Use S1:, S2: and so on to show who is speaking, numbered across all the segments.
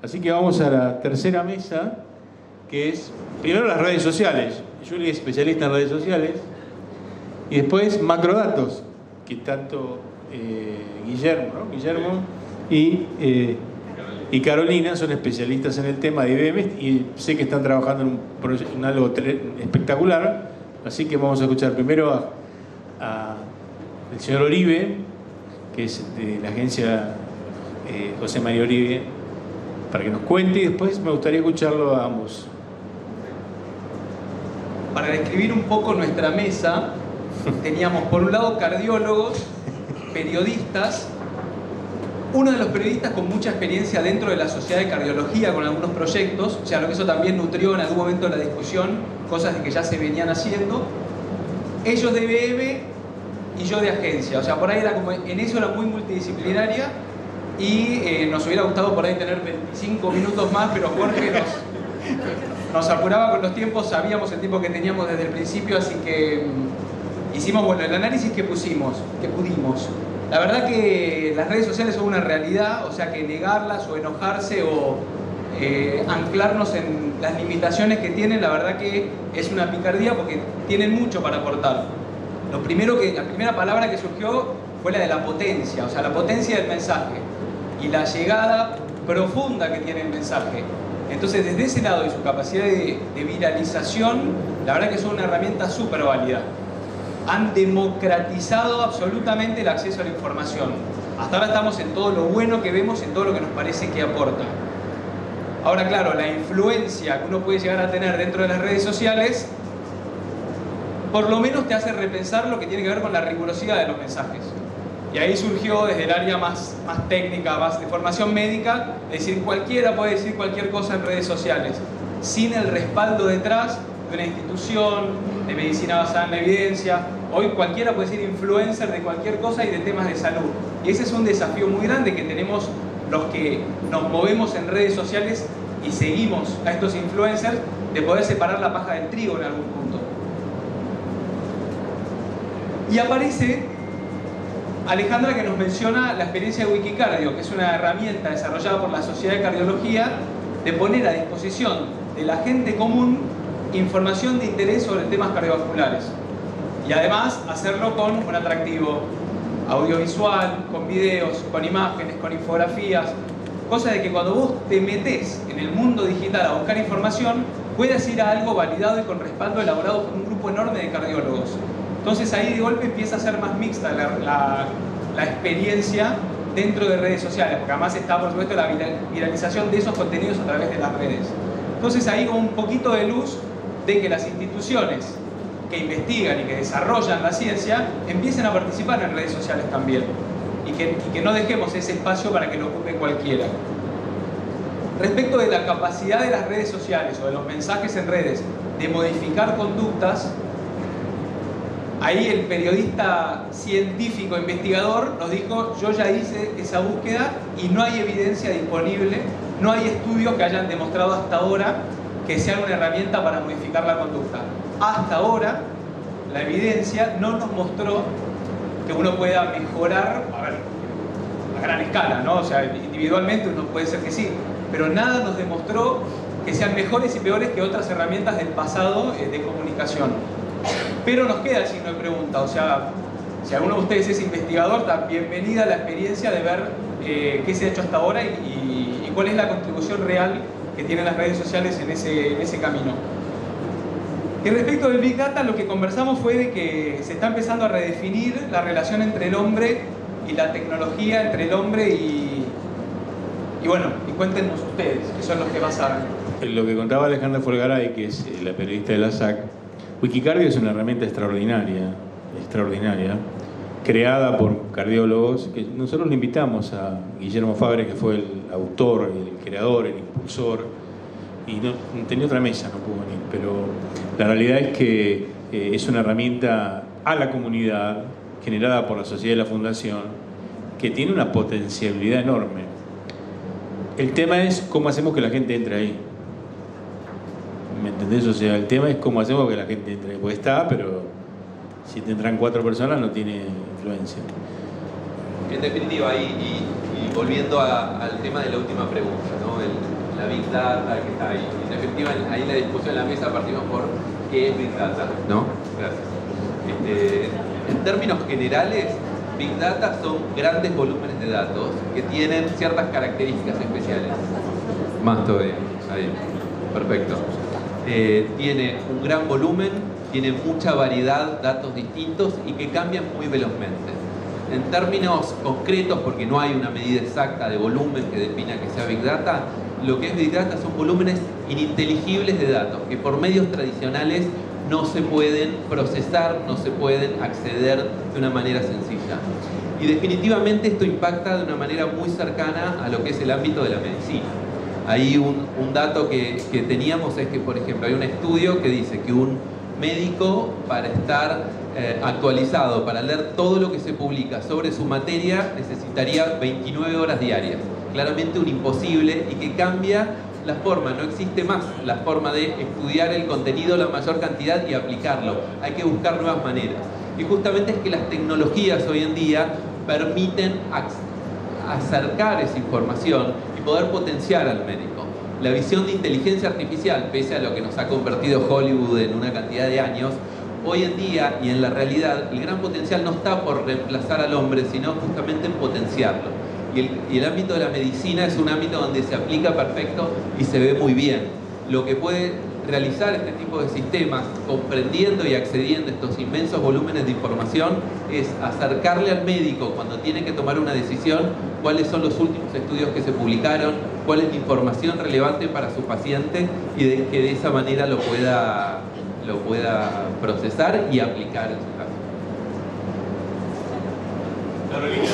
S1: Así que vamos a la tercera mesa, que es primero las redes sociales. Juli es especialista en redes sociales. Y después macrodatos, que tanto Guillermo, ¿no? Guillermo y Carolina son especialistas en el tema de IBM y sé que están trabajando en algo espectacular. Así que vamos a escuchar primero al señor Oribe, que es de la agencia José María Oribe, para que nos cuente, y después me gustaría escucharlo a ambos.
S2: Para describir un poco nuestra mesa, teníamos por un lado cardiólogos, periodistas, uno de los periodistas con mucha experiencia dentro de la Sociedad de Cardiología con algunos proyectos, o sea, lo que eso también nutrió en algún momento la discusión, cosas que ya se venían haciendo, ellos de IBM y yo de agencia, o sea, por ahí era como, en eso era muy multidisciplinaria y nos hubiera gustado por ahí tener 25 minutos más, pero Jorge nos apuraba con los tiempos, sabíamos el tiempo que teníamos desde el principio, así que hicimos, bueno, el análisis que pudimos. La verdad que las redes sociales son una realidad, o sea que negarlas o enojarse o anclarnos en las limitaciones que tienen, la verdad que es una picardía porque tienen mucho para aportar. La primera palabra que surgió fue la de la potencia, o sea, la potencia del mensaje y la llegada profunda que tiene el mensaje. Entonces, desde ese lado y su capacidad de viralización, la verdad que son una herramienta súper válida. Han democratizado absolutamente el acceso a la información. Hasta ahora estamos en todo lo bueno que vemos, en todo lo que nos parece que aporta. Ahora, claro, la influencia que uno puede llegar a tener dentro de las redes sociales, por lo menos te hace repensar lo que tiene que ver con la rigurosidad de los mensajes. Y ahí surgió desde el área más técnica, más de formación médica, es decir, cualquiera puede decir cualquier cosa en redes sociales, sin el respaldo detrás de una institución de medicina basada en la evidencia. Hoy cualquiera puede ser influencer de cualquier cosa y de temas de salud. Y ese es un desafío muy grande que tenemos los que nos movemos en redes sociales y seguimos a estos influencers, de poder separar la paja del trigo en algún punto. Y aparece Alejandra, que nos menciona la experiencia de Wikicardio, que es una herramienta desarrollada por la Sociedad de Cardiología de poner a disposición de la gente común información de interés sobre temas cardiovasculares y además hacerlo con un atractivo audiovisual, con videos, con imágenes, con infografías, cosa de que cuando vos te metés en el mundo digital a buscar información puedas ir a algo validado y con respaldo elaborado por un grupo enorme de cardiólogos. Entonces ahí de golpe empieza a ser más mixta la experiencia dentro de redes sociales, porque además está por supuesto la viralización de esos contenidos a través de las redes. Entonces ahí con un poquito de luz de que las instituciones que investigan y que desarrollan la ciencia empiecen a participar en redes sociales también y que no dejemos ese espacio para que lo ocupe cualquiera. Respecto de la capacidad de las redes sociales o de los mensajes en redes de modificar conductas, ahí el periodista científico investigador nos dijo: yo ya hice esa búsqueda y no hay evidencia disponible, no hay estudios que hayan demostrado hasta ahora que sean una herramienta para modificar la conducta. Hasta ahora la evidencia no nos mostró que uno pueda mejorar, a gran escala, ¿no? O sea, individualmente uno puede ser que sí, pero nada nos demostró que sean mejores y peores que otras herramientas del pasado de comunicación. Pero nos queda el signo de pregunta, o sea, si alguno de ustedes es investigador, está bienvenida la experiencia de ver qué se ha hecho hasta ahora y cuál es la contribución real que tienen las redes sociales en ese camino. Y respecto del Big Data, lo que conversamos fue de que se está empezando a redefinir la relación entre el hombre y la tecnología, entre el hombre y bueno, y cuéntenos ustedes, que son los que más saben.
S1: Lo que contaba Alejandra Folgaray, que es la periodista de la SAC, Wikicardio es una herramienta extraordinaria, creada por cardiólogos, que nosotros le invitamos a Guillermo Fabre, que fue el autor, el creador, el impulsor, y no tenía otra mesa, no pudo venir, pero la realidad es que es una herramienta a la comunidad, generada por la sociedad y la fundación, que tiene una potencialidad enorme. El tema es cómo hacemos que la gente entre ahí. ¿Me entendés? O sea, el tema es cómo hacemos que la gente entre ahí. Porque está, pero si te entran 4 personas no tiene influencia.
S3: En definitiva, y volviendo al tema de la última pregunta, ¿no? Big Data, que está ahí. En definitiva, ahí en la discusión en la mesa partimos por qué es Big Data, ¿no? Gracias. En términos generales, Big Data son grandes volúmenes de datos que tienen ciertas características especiales. Más todavía, ahí, perfecto. Tiene un gran volumen, tiene mucha variedad, datos distintos y que cambian muy velozmente. En términos concretos, porque no hay una medida exacta de volumen que defina que sea Big Data, lo que es Big Data son volúmenes ininteligibles de datos que por medios tradicionales no se pueden procesar, no se pueden acceder de una manera sencilla. Y definitivamente esto impacta de una manera muy cercana a lo que es el ámbito de la medicina. Ahí un dato que teníamos es que, por ejemplo, hay un estudio que dice que un médico, para estar actualizado, para leer todo lo que se publica sobre su materia, necesitaría 29 horas diarias. Claramente un imposible y que cambia la forma, no existe más la forma de estudiar el contenido la mayor cantidad y aplicarlo. Hay que buscar nuevas maneras. Y justamente es que las tecnologías hoy en día permiten acercar esa información y poder potenciar al médico. La visión de inteligencia artificial, pese a lo que nos ha convertido Hollywood en una cantidad de años, hoy en día y en la realidad, el gran potencial no está por reemplazar al hombre, sino justamente en potenciarlo. Y el ámbito de la medicina es un ámbito donde se aplica perfecto y se ve muy bien. Lo que puede realizar este tipo de sistemas, comprendiendo y accediendo a estos inmensos volúmenes de información, es acercarle al médico cuando tiene que tomar una decisión cuáles son los últimos estudios que se publicaron, cuál es la información relevante para su paciente y que de esa manera lo pueda procesar y aplicar en su caso.
S1: Carolina.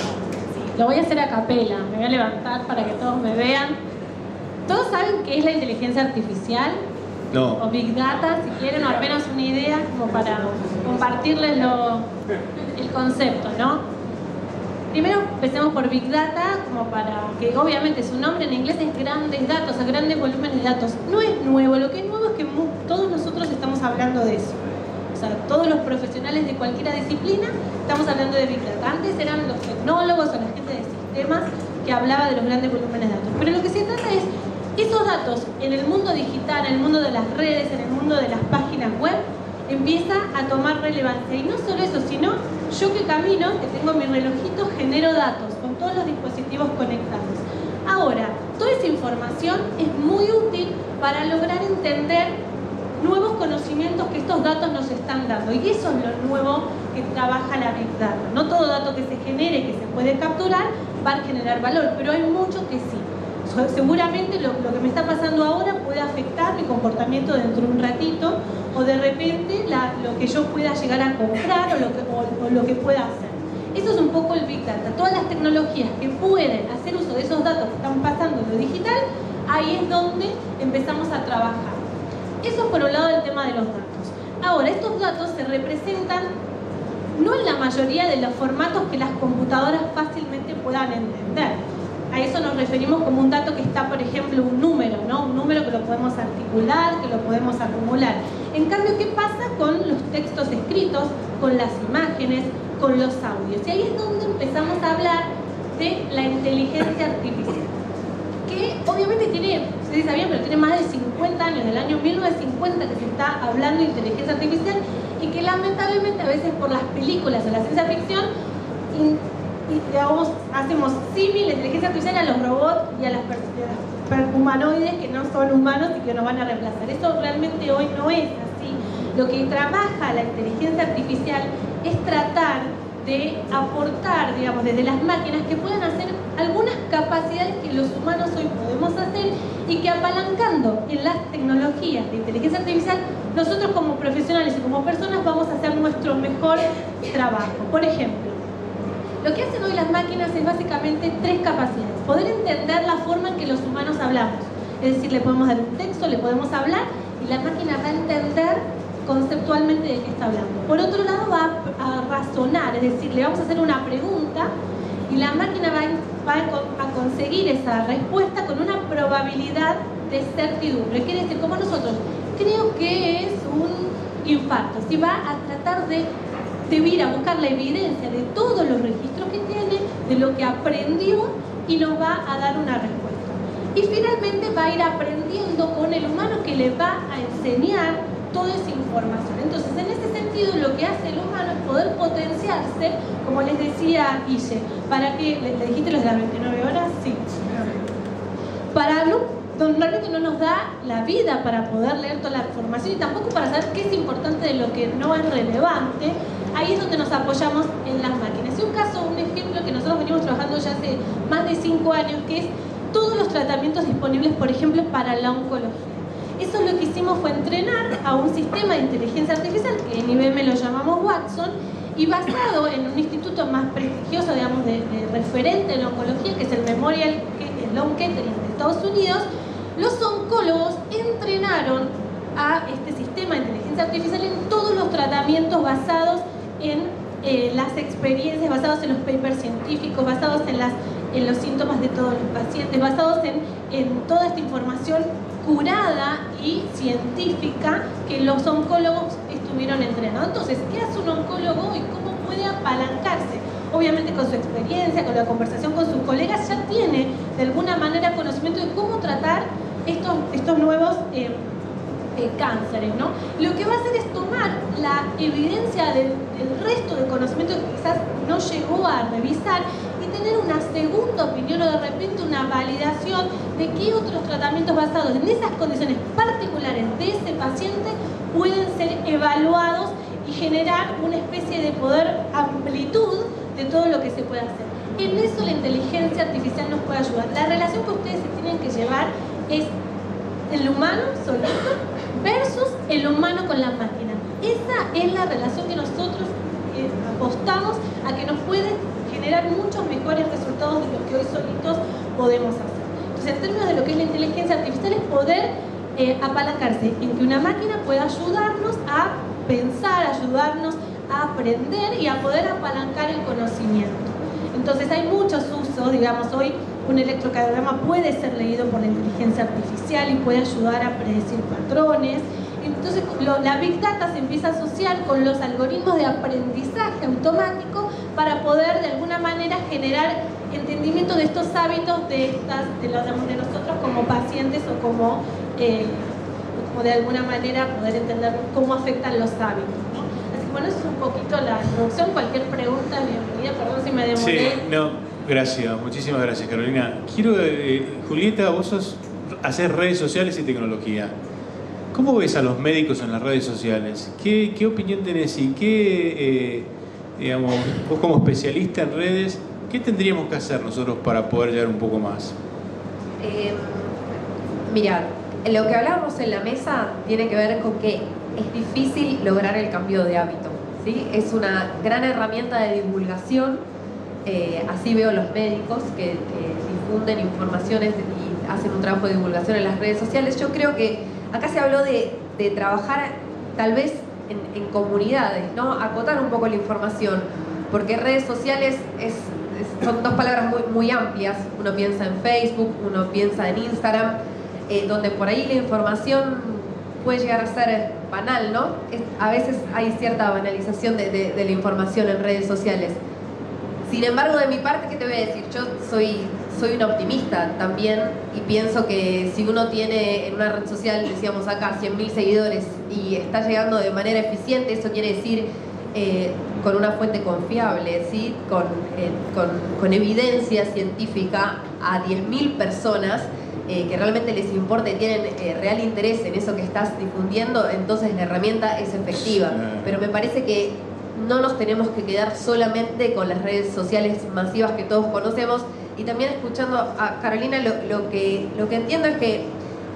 S4: Lo voy a hacer a capela, me voy a levantar para que todos me vean. ¿Todos saben qué es la inteligencia artificial?
S1: No.
S4: O Big Data, si quieren, o al menos una idea como para compartirles el concepto, ¿no? Primero empecemos por Big Data, como para que obviamente su nombre en inglés es grandes datos, o grandes volúmenes de datos. No es nuevo, lo que es nuevo es que todos nosotros estamos hablando de eso. O sea, todos los profesionales de cualquier disciplina estamos hablando de Big Data. Antes eran los tecnólogos o la gente de sistemas que hablaba de los grandes volúmenes de datos. Pero lo que se trata es, esos datos en el mundo digital, en el mundo de las redes, en el mundo de las páginas web, empieza a tomar relevancia. Y no solo eso, sino yo que camino, que tengo mi relojito, genero datos con todos los dispositivos conectados. Ahora, toda esa información es muy útil para lograr entender nuevos conocimientos que estos datos nos están dando. Y eso es lo nuevo que trabaja la Big Data. No todo dato que se genere, que se puede capturar, va a generar valor, pero hay mucho que sí. Seguramente lo que me está pasando ahora puede afectar mi comportamiento dentro de un ratito, o de repente lo que yo pueda llegar a comprar o lo que pueda hacer. Eso es un poco el Big Data. Todas las tecnologías que pueden hacer uso de esos datos que están pasando en lo digital, ahí es donde empezamos a trabajar. Eso por un lado del tema de los datos. Ahora, estos datos se representan no en la mayoría de los formatos que las computadoras fácilmente puedan entender. A eso nos referimos como un dato que está, por ejemplo, un número, ¿no? Un número que lo podemos articular, que lo podemos acumular. En cambio, ¿qué pasa con los textos escritos, con las imágenes, con los audios? Y ahí es donde empezamos a hablar de la inteligencia artificial, que obviamente tiene, ustedes sabían, pero tiene más de 50 años, del año 1950 que se está hablando de inteligencia artificial, y que lamentablemente a veces por las películas o la ciencia ficción digamos, hacemos símil la inteligencia artificial a los robots y a las humanoides que no son humanos y que nos van a reemplazar. Eso realmente hoy no es así. Lo que trabaja la inteligencia artificial es tratar de aportar, digamos, desde las máquinas que puedan hacer algunas capacidades que los humanos hoy podemos hacer, y que apalancando en las tecnologías de inteligencia artificial, nosotros como profesionales y como personas vamos a hacer nuestro mejor trabajo. Por ejemplo, lo que hacen hoy las máquinas es básicamente tres capacidades. Poder entender la forma en que los humanos hablamos. Es decir, le podemos dar un texto, le podemos hablar, y la máquina va a entender conceptualmente de qué está hablando. Por otro lado, va a razonar, es decir, le vamos a hacer una pregunta y la máquina va a conseguir esa respuesta con una probabilidad de certidumbre. Quiere decir, como nosotros, creo que es un infarto. Si va a tratar de ir a buscar la evidencia de todos los registros que tiene, de lo que aprendió, y nos va a dar una respuesta. Y finalmente va a ir aprendiendo con el humano que le va a enseñar toda esa información. Entonces, en ese sentido, lo que hace el humano es poder potenciarse, como les decía Guille, para que, ¿le dijiste los de las 29 horas? Sí. Para normalmente no nos da la vida para poder leer toda la información y tampoco para saber qué es importante de lo que no es relevante. Ahí es donde nos apoyamos en las máquinas. Y un ejemplo que nosotros venimos trabajando ya hace más de 5 años, que es todos los tratamientos disponibles, por ejemplo, para la oncología. Eso lo que hicimos fue entrenar a un sistema de inteligencia artificial, que en IBM lo llamamos Watson, y basado en un instituto más prestigioso, digamos, de referente en la oncología, que es el Memorial Sloan Kettering de Estados Unidos, los oncólogos entrenaron a este sistema de inteligencia artificial en todos los tratamientos basados en las experiencias, basados en los papers científicos, basados en los síntomas de todos los pacientes, basados en toda esta información curada y científica que los oncólogos estuvieron entrenando. Entonces, ¿qué hace un oncólogo y cómo puede apalancarse? Obviamente con su experiencia, con la conversación con sus colegas, ya tiene de alguna manera conocimiento de cómo tratar estos nuevos cánceres, ¿no? Lo que va a hacer es tomar la evidencia del resto de conocimiento que quizás no llegó a revisar y tener una segunda opinión o de repente una validación de qué otros tratamientos basados en esas condiciones particulares de ese paciente pueden ser evaluados y generar una especie de poder amplitud de todo lo que se puede hacer. En eso la inteligencia artificial nos puede ayudar. La relación que ustedes se tienen que llevar es el humano solito versus el humano con la máquina. Esa es la relación que nosotros apostamos a que nos puede generar muchos mejores resultados de lo que hoy solitos podemos hacer. Entonces, en términos de lo que es la inteligencia artificial, es poder apalancarse en que una máquina pueda ayudarnos a pensar, ayudarnos a aprender y a poder apalancar el conocimiento. Entonces hay muchos usos, digamos, hoy un electrocardiograma puede ser leído por la inteligencia artificial y puede ayudar a predecir patrones. Entonces la Big Data se empieza a asociar con los algoritmos de aprendizaje automático para poder de alguna manera generar entendimiento de estos hábitos de nosotros como pacientes o como de alguna manera poder entender cómo afectan los hábitos, ¿no? Así que bueno, eso es un poquito la introducción. Cualquier pregunta, bienvenida, perdón si me demoré.
S1: Sí, no, gracias, muchísimas gracias, Carolina. Quiero, Julieta, vos haces redes sociales y tecnología. ¿Cómo ves a los médicos en las redes sociales? ¿Qué opinión tenés y qué, digamos, vos como especialista en redes, qué tendríamos que hacer nosotros para poder llegar un poco más?
S5: Mirad, lo que hablábamos en la mesa tiene que ver con que es difícil lograr el cambio de hábito, ¿sí? Es una gran herramienta de divulgación, así veo los médicos que difunden informaciones y hacen un trabajo de divulgación en las redes sociales. Yo creo que acá se habló de trabajar tal vez en comunidades, ¿no? Acotar un poco la información, porque redes sociales son dos palabras muy amplias. Uno piensa en Facebook, uno piensa en Instagram, donde por ahí la información puede llegar a ser banal, ¿no? A veces hay cierta banalización de la información en redes sociales. Sin embargo, de mi parte, ¿qué te voy a decir? Yo soy una optimista también y pienso que si uno tiene en una red social, decíamos acá, 100.000 seguidores y está llegando de manera eficiente, eso quiere decir con una fuente confiable, ¿sí? Con evidencia científica a 10.000 personas que realmente les importa y tienen real interés en eso que estás difundiendo, entonces la herramienta es efectiva. Pero me parece que no nos tenemos que quedar solamente con las redes sociales masivas que todos conocemos. Y también escuchando a Carolina, lo que entiendo es que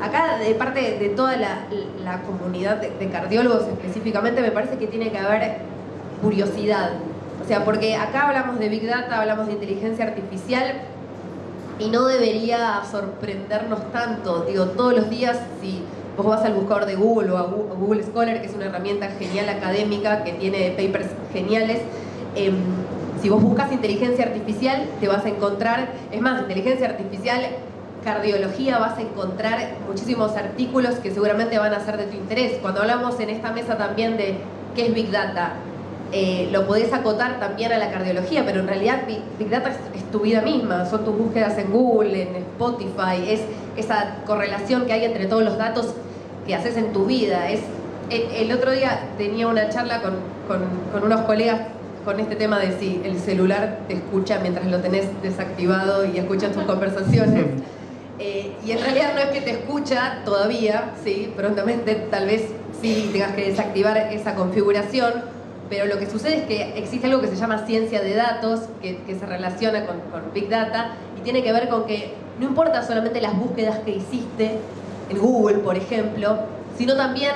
S5: acá, de parte de toda la comunidad de cardiólogos específicamente, me parece que tiene que haber curiosidad. O sea, porque acá hablamos de Big Data, hablamos de inteligencia artificial y no debería sorprendernos tanto. Digo, todos los días, si vos vas al buscador de Google o a Google Scholar, que es una herramienta genial académica que tiene papers geniales, si vos buscas inteligencia artificial te vas a encontrar, es más, inteligencia artificial, cardiología, vas a encontrar muchísimos artículos que seguramente van a ser de tu interés. Cuando hablamos en esta mesa también de qué es Big Data, lo podés acotar también a la cardiología, pero en realidad Big Data es tu vida misma, son tus búsquedas en Google, en Spotify, esa correlación que hay entre todos los datos que haces en tu vida. El otro día tenía una charla con unos colegas con este tema de si el celular te escucha mientras lo tenés desactivado y escucha tus conversaciones. Y en realidad no es que te escucha todavía, sí, prontamente tal vez sí tengas que desactivar esa configuración, pero lo que sucede es que existe algo que se llama ciencia de datos, que se relaciona con Big Data, y tiene que ver con que no importa solamente las búsquedas que hiciste en Google, por ejemplo, sino también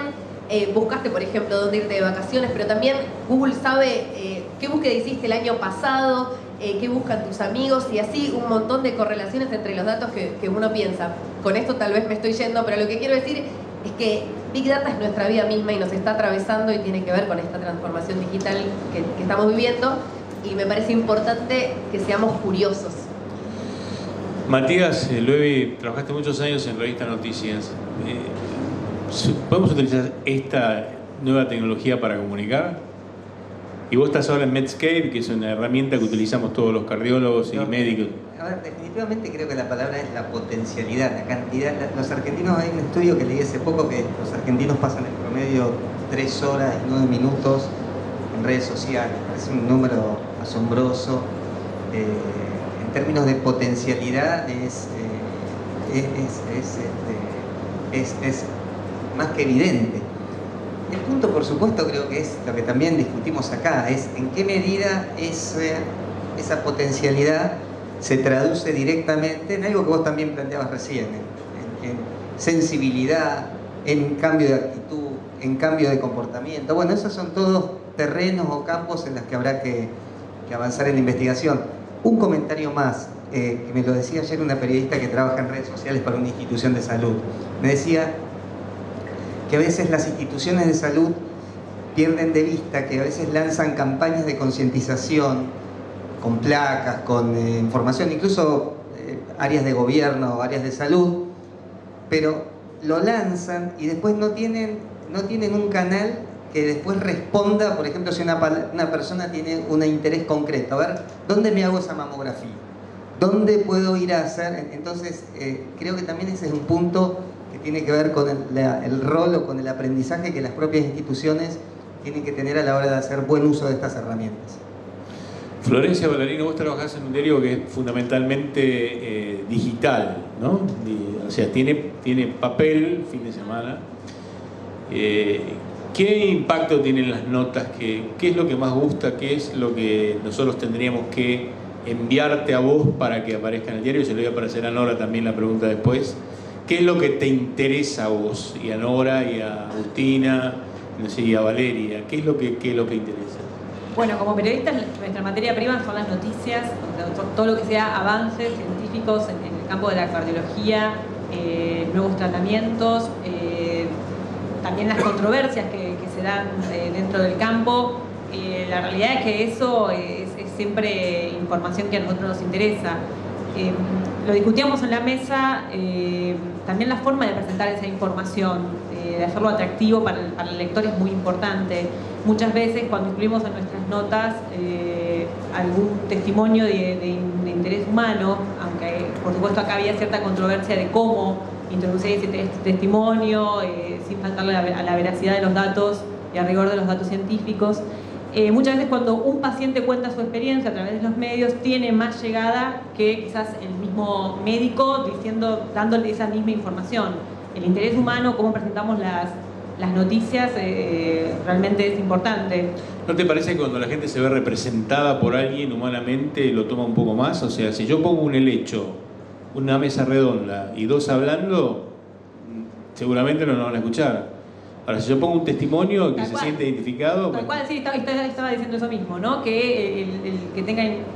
S5: buscaste, por ejemplo, dónde irte de vacaciones, pero también Google sabe qué búsqueda hiciste el año pasado, qué buscan tus amigos, y así un montón de correlaciones entre los datos que uno piensa. Con esto tal vez me estoy yendo, pero lo que quiero decir es que Big Data es nuestra vida misma y nos está atravesando y tiene que ver con esta transformación digital que estamos viviendo, y me parece importante que seamos curiosos.
S1: Matías Loewy, trabajaste muchos años en Revista Noticias. ¿Podemos utilizar esta nueva tecnología para comunicar? Y vos estás ahora en Medscape, que es una herramienta que utilizamos todos los cardiólogos y médicos.
S6: A ver, definitivamente creo que la palabra es la potencialidad, la cantidad. Los argentinos, hay un estudio que leí hace poco que los argentinos pasan en promedio 3 horas y 9 minutos en redes sociales. Es un número asombroso. En términos de potencialidad es más que evidente. El punto, por supuesto, creo que es lo que también discutimos acá, es en qué medida esa potencialidad se traduce directamente en algo que vos también planteabas recién, en sensibilidad, en cambio de actitud, en cambio de comportamiento. Bueno, esos son todos terrenos o campos en los que habrá que avanzar en la investigación. Un comentario más, que me lo decía ayer una periodista que trabaja en redes sociales para una institución de salud. Me decía que a veces las instituciones de salud pierden de vista que a veces lanzan campañas de concientización con placas, con información, incluso áreas de gobierno, áreas de salud, pero lo lanzan y después no tienen un canal que después responda, por ejemplo, si una persona tiene un interés concreto. A ver, ¿dónde me hago esa mamografía? ¿Dónde puedo ir a hacer? Entonces, creo que también ese es un punto que tiene que ver con el rol o con el aprendizaje que las propias instituciones tienen que tener a la hora de hacer buen uso de estas herramientas.
S1: Florencia Ballarino, vos trabajás en un diario que es fundamentalmente digital, ¿no? O sea, tiene papel, fin de semana. ¿Qué impacto tienen las notas? ¿Qué es lo que más gusta? ¿Qué es lo que nosotros tendríamos que enviarte a vos para que aparezca en el diario? Se lo voy a aparecer a Nora también la pregunta después. ¿Qué es lo que te interesa a vos? Y a Nora, y a Agustina, no sé, y a Valeria. ¿Qué es lo que interesa?
S7: Bueno, como periodistas, nuestra materia prima son las noticias, todo lo que sea avances científicos en el campo de la cardiología, nuevos tratamientos, también las controversias que se dan dentro del campo. La realidad es que eso es siempre información que a nosotros nos interesa. Lo discutíamos en la mesa, también la forma de presentar esa información, de hacerlo atractivo para el lector es muy importante. Muchas veces cuando incluimos en nuestras notas algún testimonio de interés humano, aunque por supuesto acá había cierta controversia de cómo introducir ese testimonio sin faltarle a la veracidad de los datos y al rigor de los datos científicos. Muchas veces cuando un paciente cuenta su experiencia a través de los medios tiene más llegada que quizás el mismo médico dándole esa misma información. El interés humano, cómo presentamos las noticias, realmente es importante.
S1: ¿No te parece que cuando la gente se ve representada por alguien humanamente lo toma un poco más? O sea, si yo pongo un helecho, una mesa redonda y dos hablando, seguramente no nos van a escuchar. Ahora, si yo pongo un testimonio que se siente identificado...
S7: Tal cual, sí, estaba diciendo eso mismo, ¿no? Que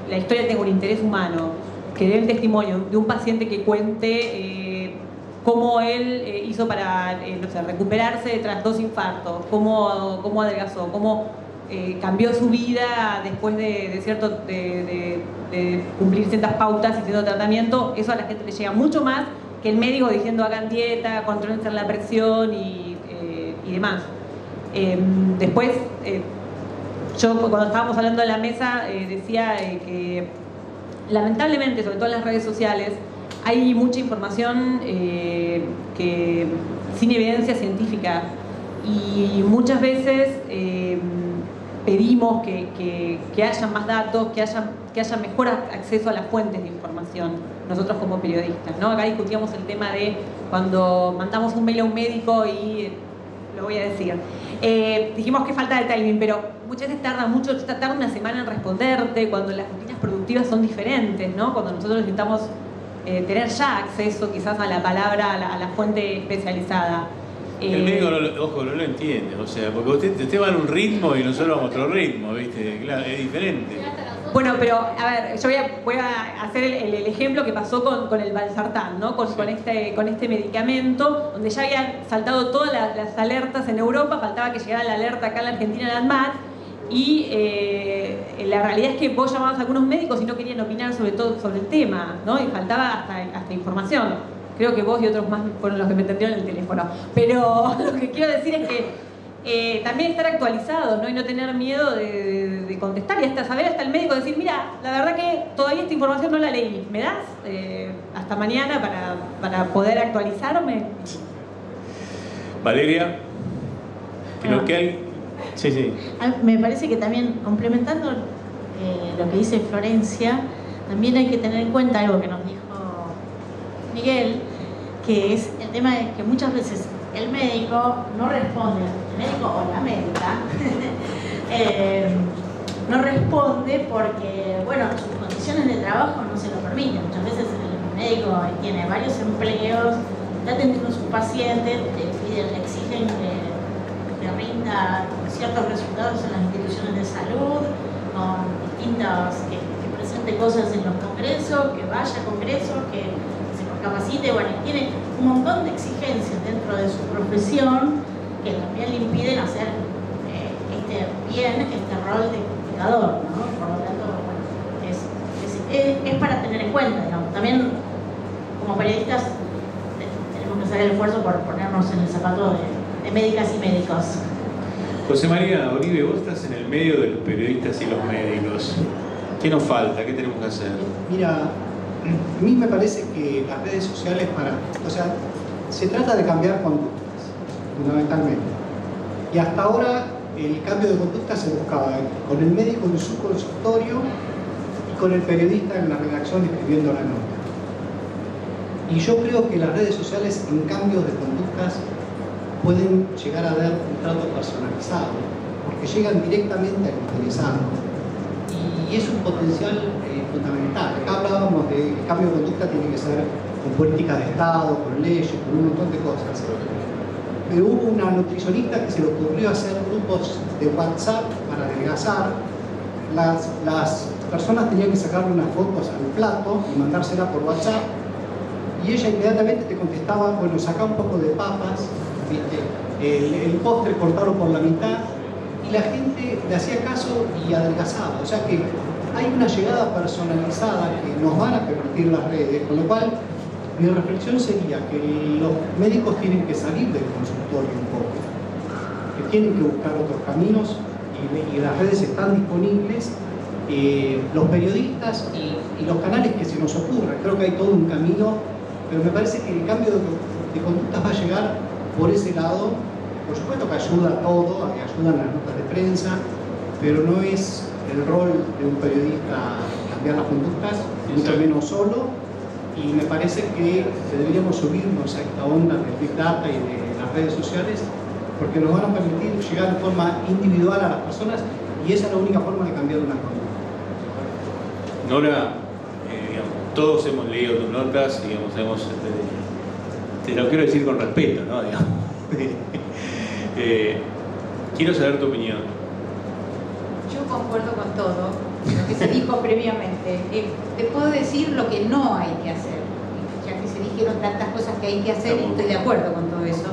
S7: la historia tenga un interés humano, que dé el testimonio de un paciente que cuente cómo él hizo para recuperarse tras 2 infartos, cómo adelgazó, cómo cambió su vida después de cumplir ciertas pautas y cierto tratamiento. Eso a la gente le llega mucho más que el médico diciendo hagan dieta, controlen la presión y demás. Después, yo cuando estábamos hablando de la mesa decía que lamentablemente, sobre todo en las redes sociales, hay mucha información que sin evidencia científica y muchas veces pedimos que haya más datos, que haya mejor acceso a las fuentes de información, nosotros como periodistas, ¿no? Acá discutíamos el tema de cuando mandamos un mail a un médico y, lo voy a decir, dijimos que falta de timing, pero muchas veces tarda una semana en responderte, cuando las rutinas productivas son diferentes, ¿no? Cuando nosotros necesitamos tener ya acceso quizás a la palabra, a la fuente especializada.
S1: El médico, no lo entiende, o sea, porque usted va en un ritmo y nosotros vamos a otro ritmo, ¿viste? Claro, es diferente.
S7: Bueno, pero a ver, yo voy a hacer el ejemplo que pasó con el valsartán, ¿no? Con este medicamento, donde ya habían saltado todas las alertas en Europa, faltaba que llegara la alerta acá en la Argentina, en la ANMAT, y la realidad es que vos llamabas a algunos médicos y no querían opinar sobre el tema, ¿no? Y faltaba hasta información. Creo que vos y otros más fueron los que me entendieron el teléfono. Pero lo que quiero decir es que también estar actualizados, ¿no? Y no tener miedo de contestar y hasta saber, hasta el médico decir, mira, la verdad que todavía esta información no la leí. ¿Me das hasta mañana para poder actualizarme?
S1: Valeria, creo que hay... Sí.
S8: Me parece que también, complementando lo que dice Florencia, también hay que tener en cuenta algo que nos dijo Miguel, que es el tema de que muchas veces el médico no responde, el médico o la médica no responde porque, bueno, sus condiciones de trabajo no se lo permiten. Muchas veces el médico tiene varios empleos, está atendiendo a sus pacientes, le exigen que rinda ciertos resultados en las instituciones de salud, con distintas, que presente cosas en los congresos, que vaya a congresos, que capacite, bueno, tiene un montón de exigencias dentro de su profesión que también le impiden hacer este rol de comunicador, ¿no? Por lo tanto, bueno, es para tener en cuenta, digamos. También como periodistas tenemos que hacer el esfuerzo por ponernos en el zapato de médicas y médicos.
S1: José María Oribe, vos estás en el medio de los periodistas y los médicos. ¿Qué nos falta? ¿Qué tenemos que hacer?
S9: Mira, a mí me parece que las redes sociales se trata de cambiar conductas, fundamentalmente. Y hasta ahora el cambio de conducta se buscaba con el médico en su consultorio y con el periodista en la redacción escribiendo la nota. Y yo creo que las redes sociales en cambios de conductas pueden llegar a dar un trato personalizado, porque llegan directamente al interesado. Y es un potencial fundamental. Acá hablábamos de que el cambio de conducta tiene que ser con políticas de Estado, con leyes, con un montón de cosas. Pero hubo una nutricionista que se le ocurrió hacer grupos de WhatsApp para adelgazar. Las personas tenían que sacarle unas fotos al plato y mandársela por WhatsApp. Y ella inmediatamente te contestaba, bueno, saca un poco de papas, ¿viste? El postre cortarlo por la mitad. Y la gente le hacía caso y adelgazaba. O sea que hay una llegada personalizada que nos van a permitir las redes, con lo cual mi reflexión sería que los médicos tienen que salir del consultorio un poco, que tienen que buscar otros caminos y las redes están disponibles, los periodistas y los canales que se nos ocurran. Creo que hay todo un camino, pero me parece que el cambio de conductas va a llegar por ese lado. Por supuesto que ayuda a todo, que ayudan las notas de prensa, pero no es el rol de un periodista cambiar las conductas, mucho menos solo, y me parece que deberíamos subirnos a esta onda del Big Data y de las redes sociales, porque nos van a permitir llegar de forma individual a las personas, y esa es la única forma de cambiar una conducta.
S1: Nora, todos hemos leído tus notas, digamos, te lo quiero decir con respeto, ¿no? Quiero saber tu opinión.
S10: Yo concuerdo con todo lo que se dijo previamente. Te puedo decir lo que no hay que hacer, ya que se dijeron tantas cosas que hay que hacer y estoy de acuerdo con todo eso.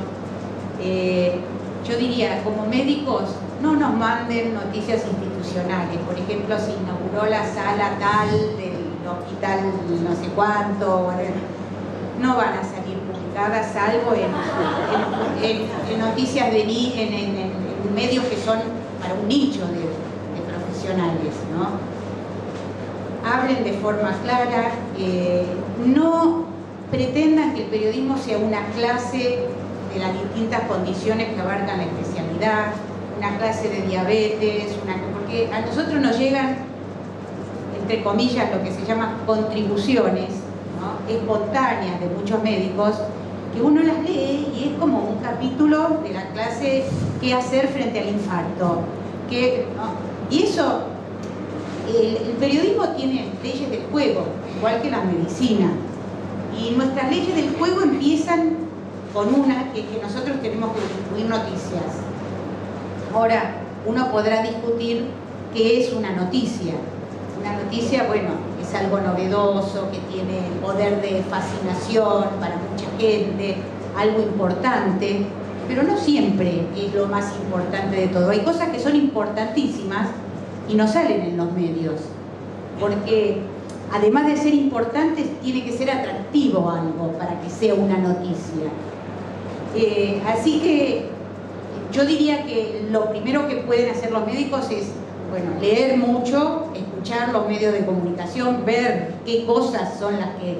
S10: Yo diría, como médicos, no nos manden noticias institucionales. Por ejemplo, se inauguró la sala tal del hospital no sé cuánto, no van a salir publicadas salvo en noticias en medios que son para un nicho de profesionales, ¿no? Hablen de forma clara, no pretendan que el periodismo sea una clase de las distintas condiciones que abarcan la especialidad, una clase de diabetes, porque a nosotros nos llegan, entre comillas, lo que se llama contribuciones, ¿no?, espontáneas de muchos médicos, que uno las lee y es como un capítulo de la clase qué hacer frente al infarto. ¿No? Y eso, el periodismo tiene leyes del juego, igual que la medicina. Y nuestras leyes del juego empiezan con una, que nosotros tenemos que distribuir noticias. Ahora, uno podrá discutir qué es una noticia. Una noticia, bueno, es algo novedoso, que tiene poder de fascinación para mucha gente, algo importante, pero no siempre es lo más importante de todo. Hay cosas que son importantísimas y no salen en los medios, porque además de ser importantes, tiene que ser atractivo algo para que sea una noticia. Así que yo diría que lo primero que pueden hacer los médicos es, bueno, leer mucho, escuchar los medios de comunicación, ver qué cosas son las que...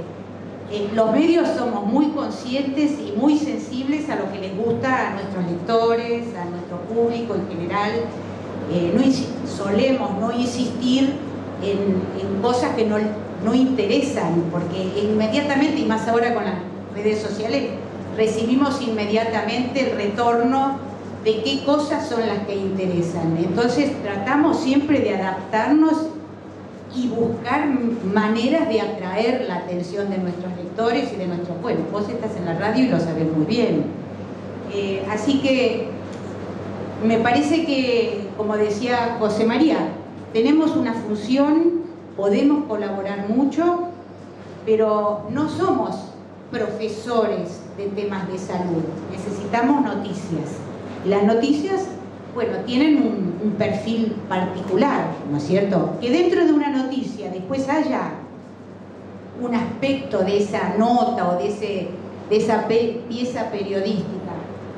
S10: los medios somos muy conscientes y muy sensibles a lo que les gusta a nuestros lectores, a nuestro público en general. Solemos no insistir en cosas que no interesan, porque inmediatamente, y más ahora con las redes sociales, recibimos inmediatamente el retorno de qué cosas son las que interesan. Entonces tratamos siempre de adaptarnos y buscar maneras de atraer la atención de nuestros lectores y de nuestros pueblos. Vos estás en la radio y lo sabés muy bien. Así que me parece que, como decía José María, tenemos una función, podemos colaborar mucho, pero no somos profesores de temas de salud. Necesitamos noticias. Las noticias, bueno, tienen un perfil particular, ¿no es cierto? Que dentro de una noticia después haya un aspecto de esa nota o de esa pieza periodística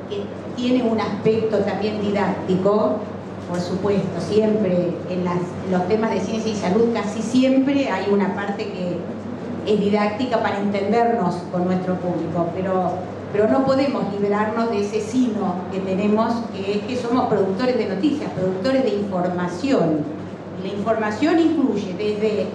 S10: que tiene un aspecto también didáctico, por supuesto, siempre en los temas de ciencia y salud casi siempre hay una parte que es didáctica para entendernos con nuestro público, pero no podemos liberarnos de ese sino que tenemos, que es que somos productores de noticias, productores de información. Y la información incluye desde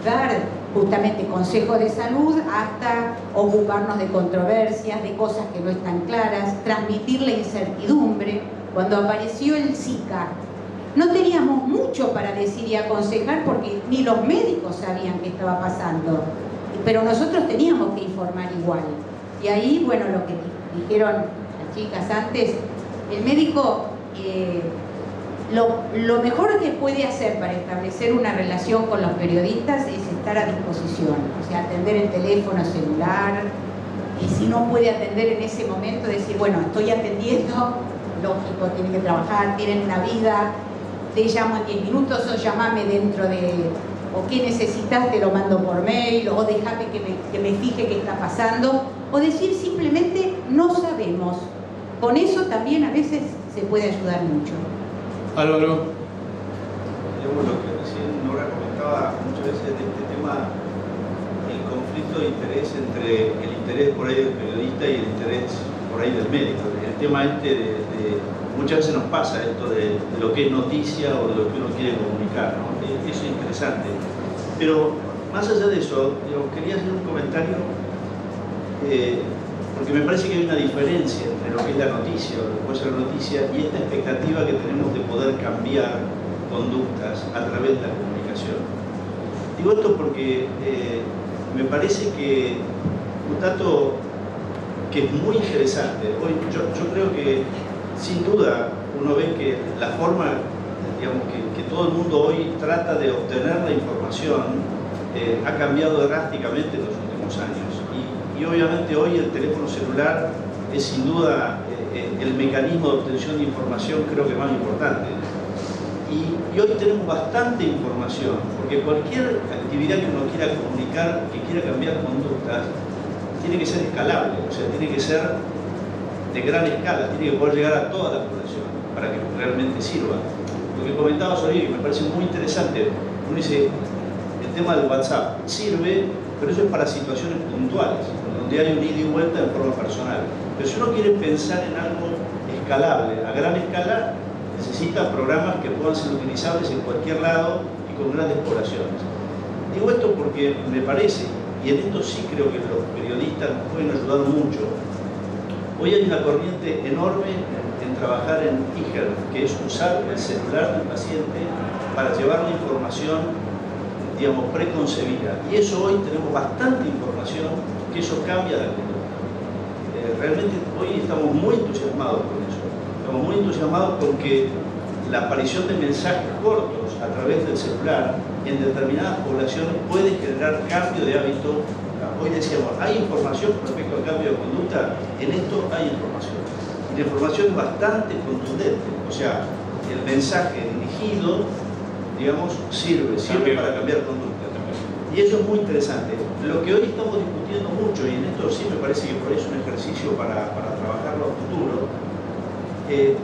S10: dar justamente consejos de salud hasta ocuparnos de controversias, de cosas que no están claras, transmitir la incertidumbre. Cuando apareció el Zika, no teníamos mucho para decir y aconsejar porque ni los médicos sabían qué estaba pasando, pero nosotros teníamos que informar igual. Y ahí, bueno, lo que dijeron las chicas antes, el médico, lo mejor que puede hacer para establecer una relación con los periodistas es estar a disposición, o sea, atender el teléfono celular, y si no puede atender en ese momento, decir, bueno, estoy atendiendo, lógico, tienen que trabajar, tienen una vida, te llamo en 10 minutos o llamame dentro de... o qué necesitas, te lo mando por mail, o déjame que me fije qué está pasando, o decir simplemente no sabemos. Con eso también a veces se puede ayudar mucho.
S1: Álvaro.
S11: Digamos lo que recién Nora comentaba muchas veces de este tema, el conflicto de interés entre el interés por ahí del periodista y el interés por ahí del médico. El tema muchas veces nos pasa esto de lo que es noticia o de lo que uno quiere comunicar, ¿no? Eso es interesante. Pero más allá de eso, quería hacer un comentario porque me parece que hay una diferencia entre lo que es la noticia o lo que puede ser la noticia y esta expectativa que tenemos de poder cambiar conductas a través de la comunicación. Digo esto porque me parece que un dato que es muy interesante. Hoy yo creo que sin duda uno ve que la forma, digamos, que todo el mundo hoy trata de obtener la información ha cambiado drásticamente en los últimos años. Y obviamente hoy el teléfono celular es sin duda el mecanismo de obtención de información creo que más importante. Y hoy tenemos bastante información, porque cualquier actividad que uno quiera comunicar, que quiera cambiar conductas, tiene que ser escalable, o sea, tiene que ser de gran escala, tiene que poder llegar a toda la población para que realmente sirva. Lo que comentabas hoy, que me parece muy interesante, uno dice, el tema del WhatsApp sirve, pero eso es para situaciones puntuales. donde hay un ida y vuelta de forma personal. Pero si uno quiere pensar en algo escalable, a gran escala, necesita programas que puedan ser utilizables en cualquier lado y con grandes poblaciones. Digo esto porque me parece, y en esto sí creo que los periodistas nos pueden ayudar mucho. Hoy hay una corriente enorme en trabajar en e-health, que es usar el celular del paciente para llevar la información, digamos, preconcebida. Y eso hoy tenemos bastante información que eso cambia la conducta. Realmente hoy estamos muy entusiasmados con eso. Estamos muy entusiasmados porque la aparición de mensajes cortos a través del celular en determinadas poblaciones puede generar cambio de hábito. Hoy decíamos, ¿hay información respecto al cambio de conducta? En esto hay información. Y la información es bastante contundente. O sea, el mensaje dirigido, digamos, sirve para cambiar conducta. Y eso es muy interesante. Lo que hoy estamos discutiendo mucho, y en esto sí me parece que por ahí es un ejercicio para trabajarlo a futuro,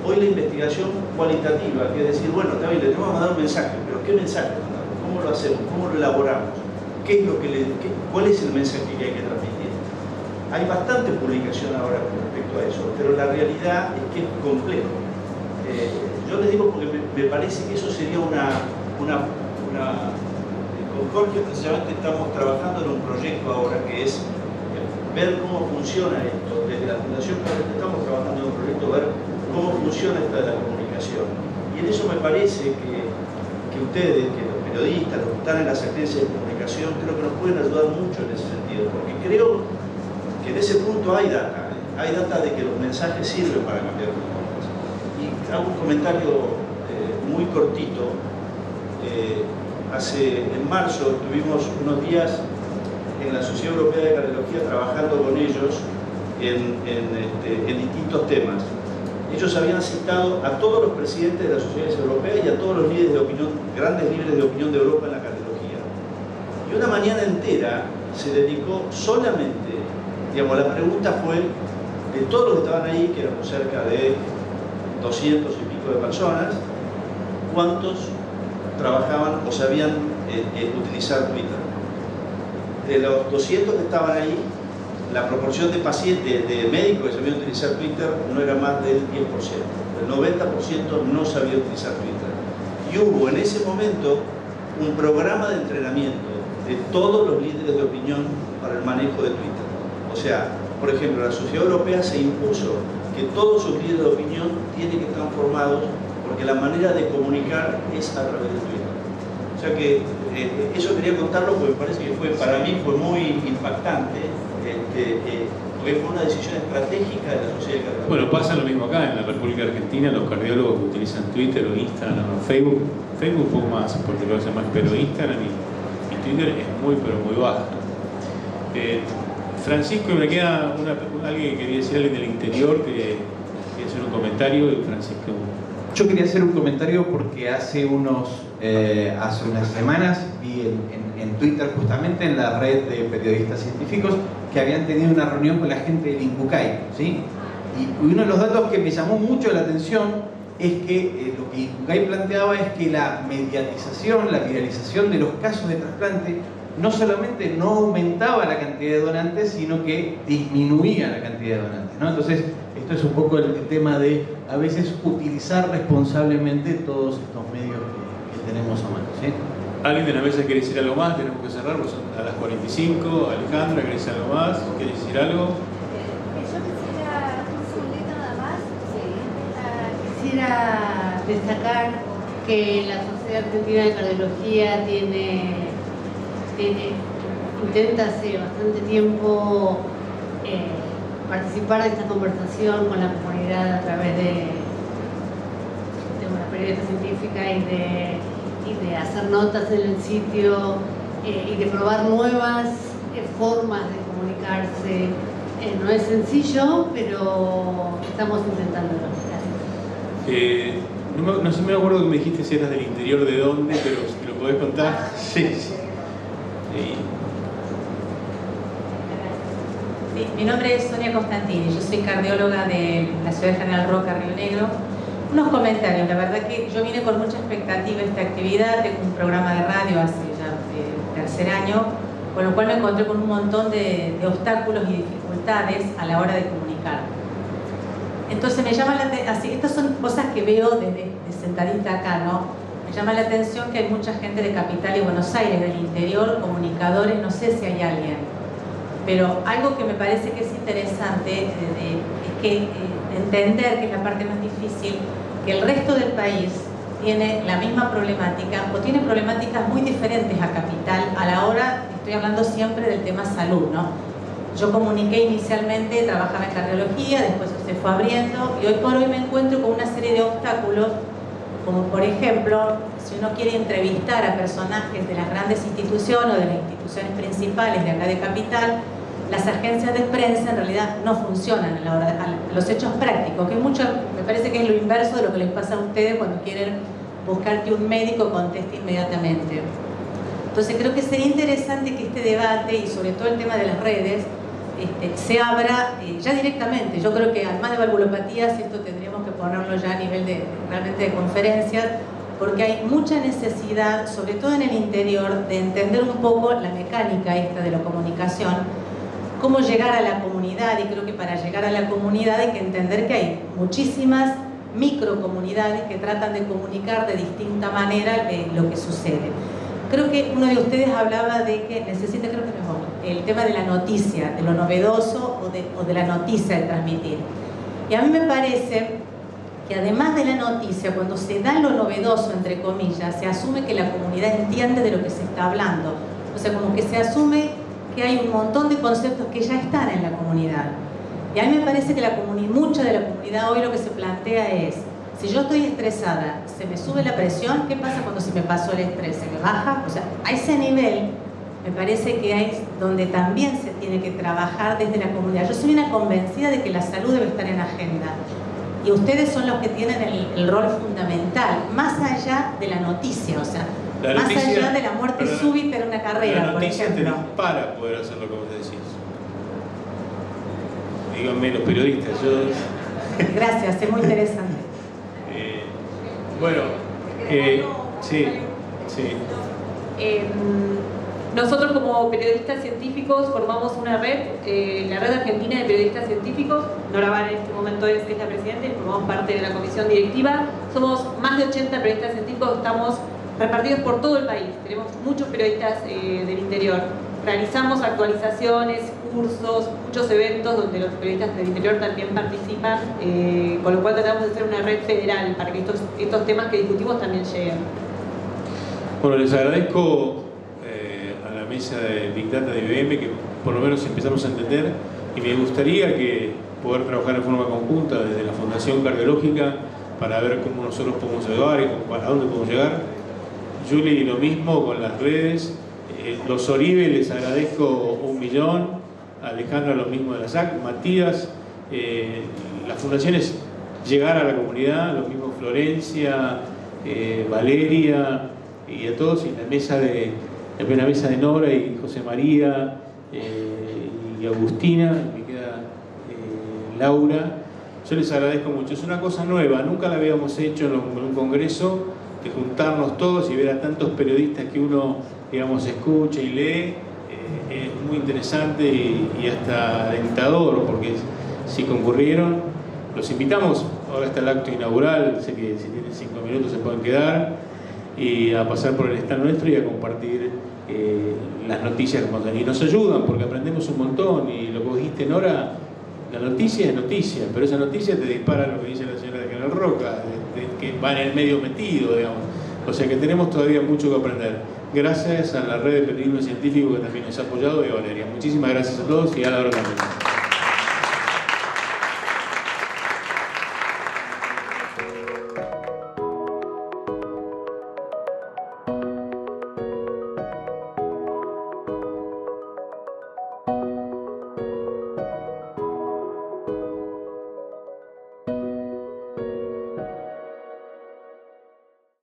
S11: hoy la investigación cualitativa, que es decir, bueno, está bien, le tenemos que mandar un mensaje, pero ¿qué mensaje mandamos? ¿Cómo lo hacemos? ¿Cómo lo elaboramos? ¿Cuál es el mensaje que hay que transmitir? Hay bastante publicación ahora con respecto a eso, pero la realidad es que es complejo. Yo les digo porque me parece que eso sería con Jorge precisamente estamos trabajando en un proyecto ahora que es ver cómo funciona esto. Desde la Fundación estamos trabajando en un proyecto ver cómo funciona esta de la comunicación. Y en eso me parece que ustedes, que los periodistas, los que están en las agencias de comunicación, creo que nos pueden ayudar mucho en ese sentido, porque creo que en ese punto hay data de que los mensajes sirven para cambiar conductas. Y hago un comentario muy cortito. En marzo tuvimos unos días en la Sociedad Europea de Cardiología trabajando con ellos en distintos temas. Ellos habían citado a todos los presidentes de las sociedades europeas y a todos los líderes de opinión, grandes líderes de opinión de Europa en la cardiología. Y una mañana entera se dedicó solamente, digamos, la pregunta fue de todos los que estaban ahí, que éramos cerca de 200 y pico de personas, ¿cuántos trabajaban o sabían utilizar Twitter? De los 200 que estaban ahí, la proporción de pacientes, de médicos que sabían utilizar Twitter no era más del 10%. El 90% no sabía utilizar Twitter. Y hubo en ese momento un programa de entrenamiento de todos los líderes de opinión para el manejo de Twitter. O sea, por ejemplo, la Sociedad Europea se impuso que todos sus líderes de opinión tienen que estar formados porque la manera de comunicar es a través de Twitter. O sea que eso quería contarlo porque me parece que para mí fue muy impactante, porque fue una decisión estratégica de la sociedad cardiológica.
S1: Bueno, pasa lo mismo acá en la República Argentina, los cardiólogos que utilizan Twitter o Instagram o Facebook un poco más, porque lo hacen más, pero Instagram y Twitter es muy, pero muy bajo. Francisco, me queda alguien que quería decir, alguien del interior que quería hacer un comentario, y Francisco.
S12: Yo quería hacer un comentario porque hace unas semanas vi en Twitter, justamente en la red de periodistas científicos, que habían tenido una reunión con la gente del INCUCAI, ¿sí? Y uno de los datos que me llamó mucho la atención es que lo que INCUCAI planteaba es que la mediatización, la viralización de los casos de trasplante no solamente no aumentaba la cantidad de donantes, sino que disminuía la cantidad de donantes, ¿no? Entonces, esto es un poco el tema de a veces utilizar responsablemente todos estos medios que tenemos a mano, ¿sí?
S1: ¿Alguien de la mesa quiere decir algo más? Tenemos que cerrar, pues son a las 45. Alejandra, ¿querés decir algo más? ¿Querés decir algo?
S13: Yo quisiera, un segundito nada más, quisiera destacar que la Sociedad Argentina de Cardiología intenta hace bastante tiempo participar de esta conversación con la comunidad a través de una periodista científica y de hacer notas en el sitio y de probar nuevas formas de comunicarse. No es sencillo, pero estamos intentándolo. Gracias.
S1: No sé, me acuerdo que me dijiste si eras del interior de dónde, pero si lo podés contar. Sí.
S7: Sí, mi nombre es Sonia Constantini, yo soy cardióloga de la ciudad de General Roca, Río Negro. Unos comentarios, la verdad que yo vine con mucha expectativa a esta actividad, tengo un programa de radio hace ya el tercer año, con lo cual me encontré con un montón de obstáculos y dificultades a la hora de comunicar. Entonces me llama la atención, estas son cosas que veo de sentadita acá, ¿no? Me llama la atención que hay mucha gente de Capital y Buenos Aires, del interior, comunicadores, no sé si hay alguien, pero algo que me parece que es interesante es que entender, que es la parte más difícil, que el resto del país tiene la misma problemática o tiene problemáticas muy diferentes a Capital a la hora, estoy hablando siempre del tema salud, ¿no? Yo comuniqué inicialmente, trabajaba en cardiología, después se fue abriendo y hoy por hoy me encuentro con una serie de obstáculos, como por ejemplo, si uno quiere entrevistar a personajes de las grandes instituciones o de las instituciones principales de acá de Capital, las agencias de prensa en realidad no funcionan a la hora de los hechos prácticos, que mucho, me parece que es lo inverso de lo que les pasa a ustedes cuando quieren buscar que un médico conteste inmediatamente. Entonces creo que sería interesante que este debate y sobre todo el tema de las redes se abra ya directamente. Yo creo que además de valvulopatías esto tendríamos que ponerlo ya a nivel realmente de conferencias, porque hay mucha necesidad, sobre todo en el interior, de entender un poco la mecánica esta de la comunicación, cómo llegar a la comunidad, y creo que para llegar a la comunidad hay que entender que hay muchísimas microcomunidades que tratan de comunicar de distinta manera lo que sucede. Creo que uno de ustedes hablaba de que necesita, creo que no es bueno, el tema de la noticia, de lo novedoso o de la noticia de transmitir. Y a mí me parece que además de la noticia, cuando se da lo novedoso, entre comillas, se asume que la comunidad entiende de lo que se está hablando. O sea, como que se asume que hay un montón de conceptos que ya están en la comunidad. Y a mí me parece que mucha de la comunidad hoy lo que se plantea es: si yo estoy estresada, se me sube la presión, ¿qué pasa cuando se me pasó el estrés? ¿Se me baja? O sea, a ese nivel me parece que hay donde también se tiene que trabajar desde la comunidad. Yo soy una convencida de que la salud debe estar en agenda. Y ustedes son los que tienen el rol fundamental, más allá de la noticia, o sea, más allá de la muerte súbita en una carrera, por ejemplo.
S1: La noticia te dispara poder hacer lo que vos decís. Díganme los periodistas, yo...
S7: Gracias, es muy interesante.
S1: Bueno, sí.
S7: Nosotros como periodistas científicos formamos una red, la Red Argentina de Periodistas Científicos. Nora Bar en este momento es la presidenta, formamos parte de la comisión directiva. Somos más de 80 periodistas científicos, estamos repartidos por todo el país. Tenemos muchos periodistas del interior. Realizamos actualizaciones, cursos, muchos eventos donde los periodistas del interior también participan, con lo cual tratamos de hacer una red federal para que estos temas que discutimos también lleguen.
S1: Bueno, les agradezco a la mesa de Big Data de IBM que por lo menos empezamos a entender, y me gustaría que poder trabajar en forma conjunta desde la Fundación Cardiológica para ver cómo nosotros podemos ayudar y para dónde podemos llegar. Julie, lo mismo con las redes. Los Oribe les agradezco 1.000.000, Alejandra lo mismo de la SAC, Matías, las fundaciones llegar a la comunidad, lo mismo Florencia, Valeria y a todos, y la primera mesa de Nora y José María y Agustina, me queda Laura. Yo les agradezco mucho, es una cosa nueva, nunca la habíamos hecho en un congreso, de juntarnos todos y ver a tantos periodistas que uno, digamos, escucha y lee. Es muy interesante y hasta alentador, porque si concurrieron, los invitamos. Ahora está el acto inaugural, sé que si tienen 5 minutos se pueden quedar, y a pasar por el stand nuestro y a compartir las noticias que hemos tenido. Y nos ayudan porque aprendemos un montón, y lo que vos dijiste, Nora, la noticia es noticia, pero esa noticia te dispara lo que dice la señora de Canal Roca, que va en el medio metido, digamos. O sea que tenemos todavía mucho que aprender. Gracias a la red de periodismo científico que también nos ha apoyado, y a Valeria. Muchísimas gracias a todos y a la hora también.